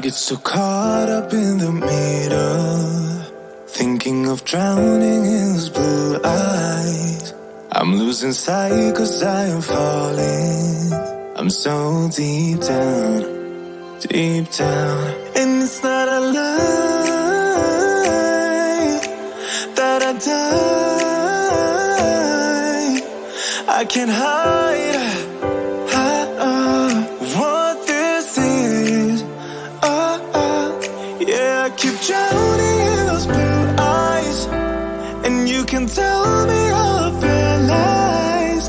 get so caught up in the middle, thinking of drowning in those blue eyes. I'm losing sight 'cause I am falling. I'm so deep down, and it's not a lie that I die. I can't hide what this is. Yeah, I keep drowning in those blue eyes, and you can tell me all of your lies.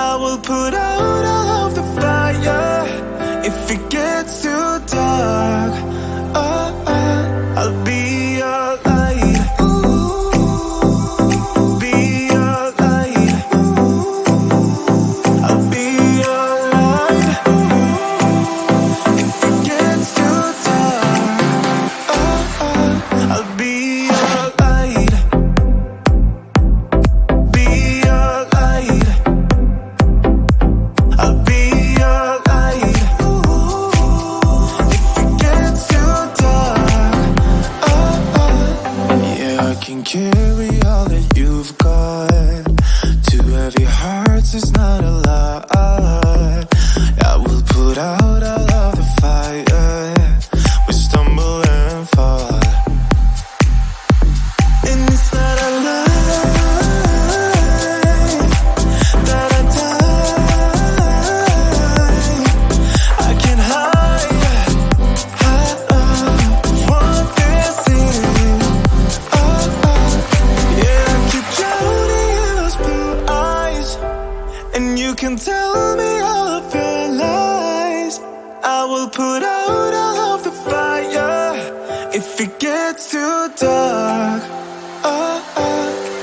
I will put out all of the fire if it gets too dark. I'll be your light. Be your light. I'll be your light. If it gets too dark, I'll be your light. Be your light. I'll be your light. If it gets too dark, yeah, I can carry all that you've got. Two heavy hearts is not a lot. I will put out all of the fire. We stumble and fall, and it's not a lie that I die. I can't hide what this is. Yeah, I keep drowning in those blue eyes, and you can tell me all of your lies. I will put out all of the fire if it gets too dark.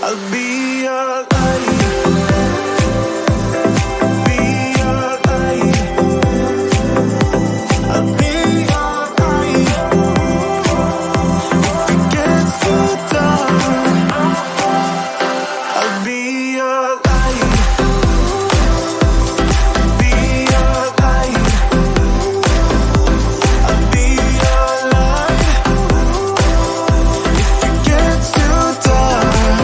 I'll be your light. Be your light. I'll be your light. If it gets too dark, I'll be your light. Be your light. I'll be your light. If it gets too dark,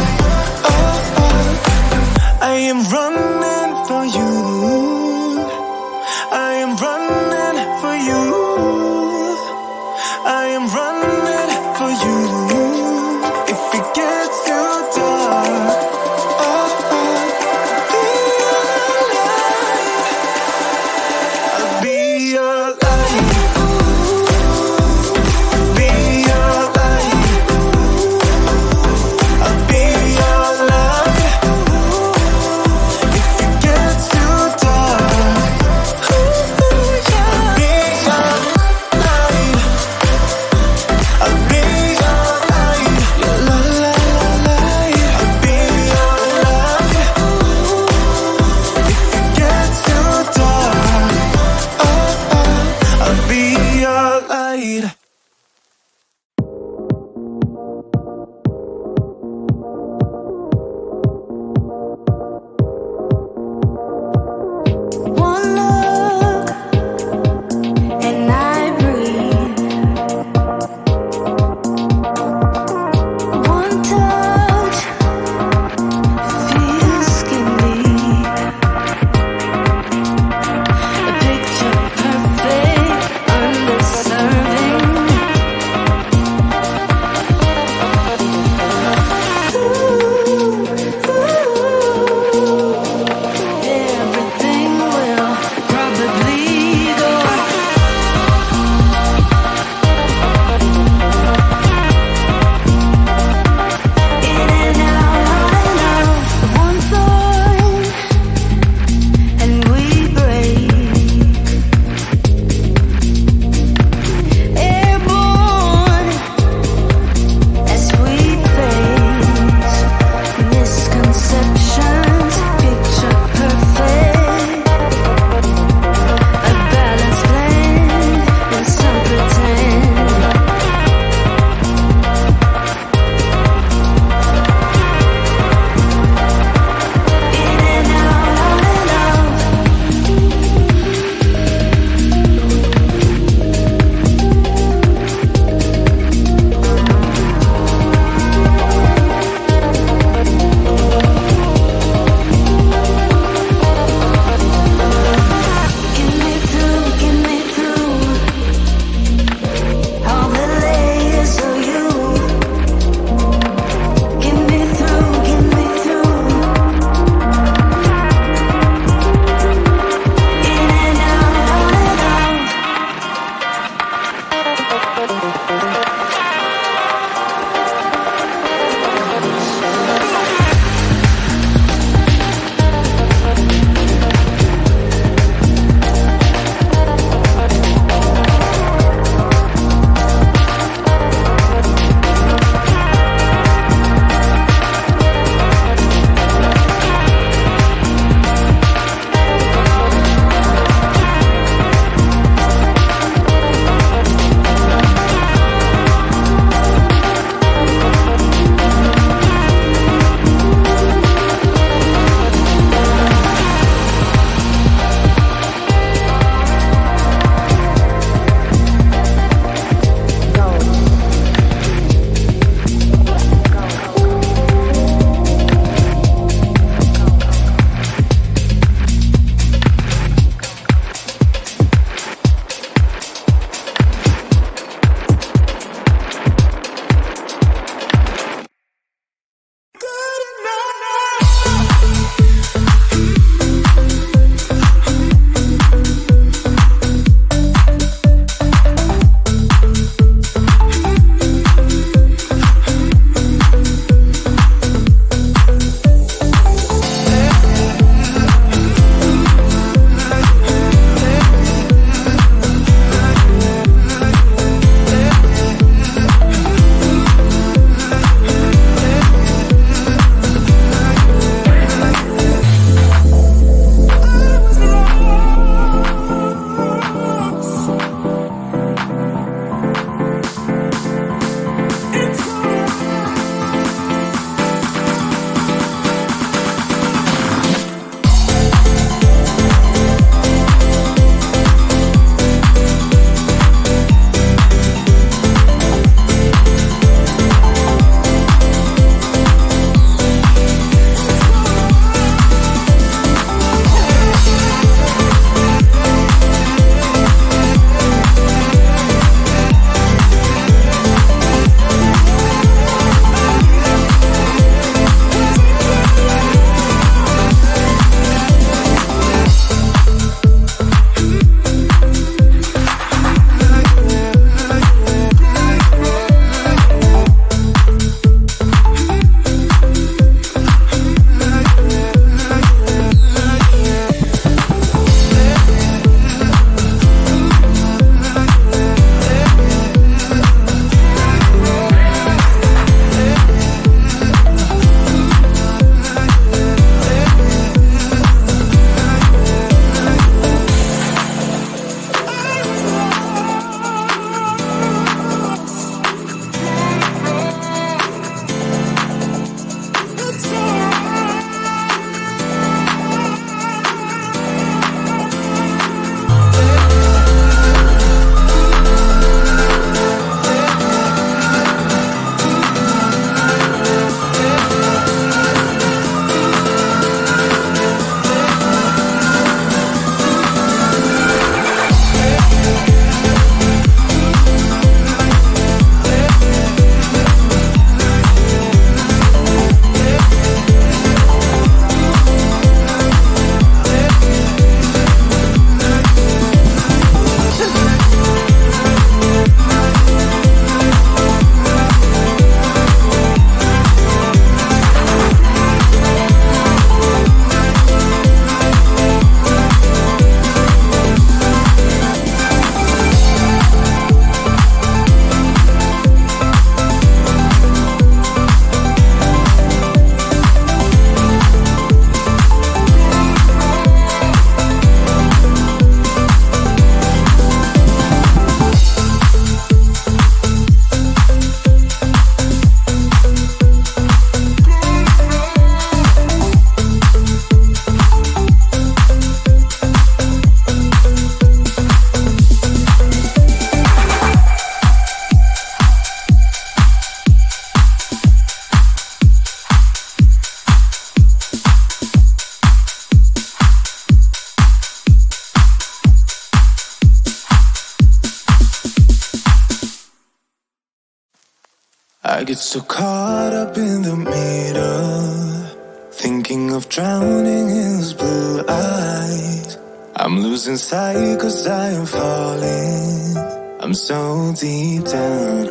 I get so caught up in the middle, thinking of drowning in those blue eyes. I'm losing sight 'cause I am falling. I'm so deep down,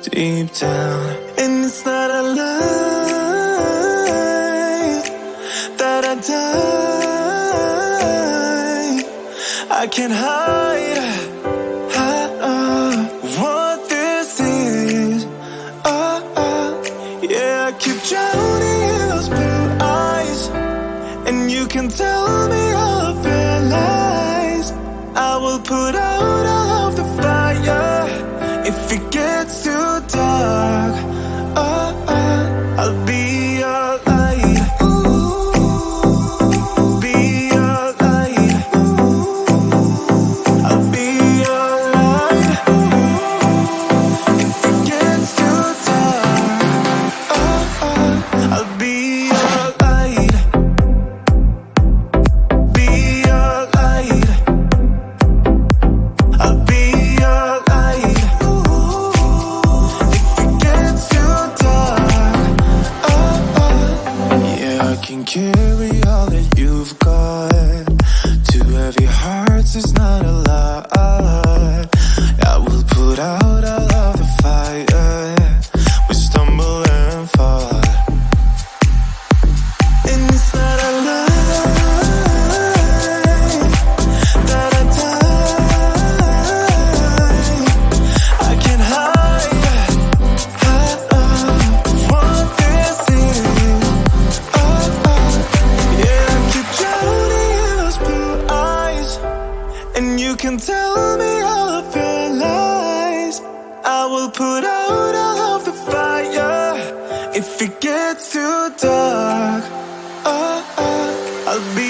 deep down. And it's not a lie that I die. I can't hide what this is. Yeah, I keep drowning in those blue eyes, and you can tell me all of your lies. I will put out all of the fire if it gets too dark. I'll be your light. Be your light. I'll be your light. If it gets too dark, I'll be your light. Be your light. I'll be your light. If it gets too dark, yeah, I can carry all that you've got. Two heavy hearts is not a lot. I will put out all of the fire. We stumble and fall, and it's not a lie that I die. I can't hide what this is. Yeah, I keep drowning in those blue eyes, and you can tell me all of your lies. I will put out all of the fire if it gets too dark. I'll be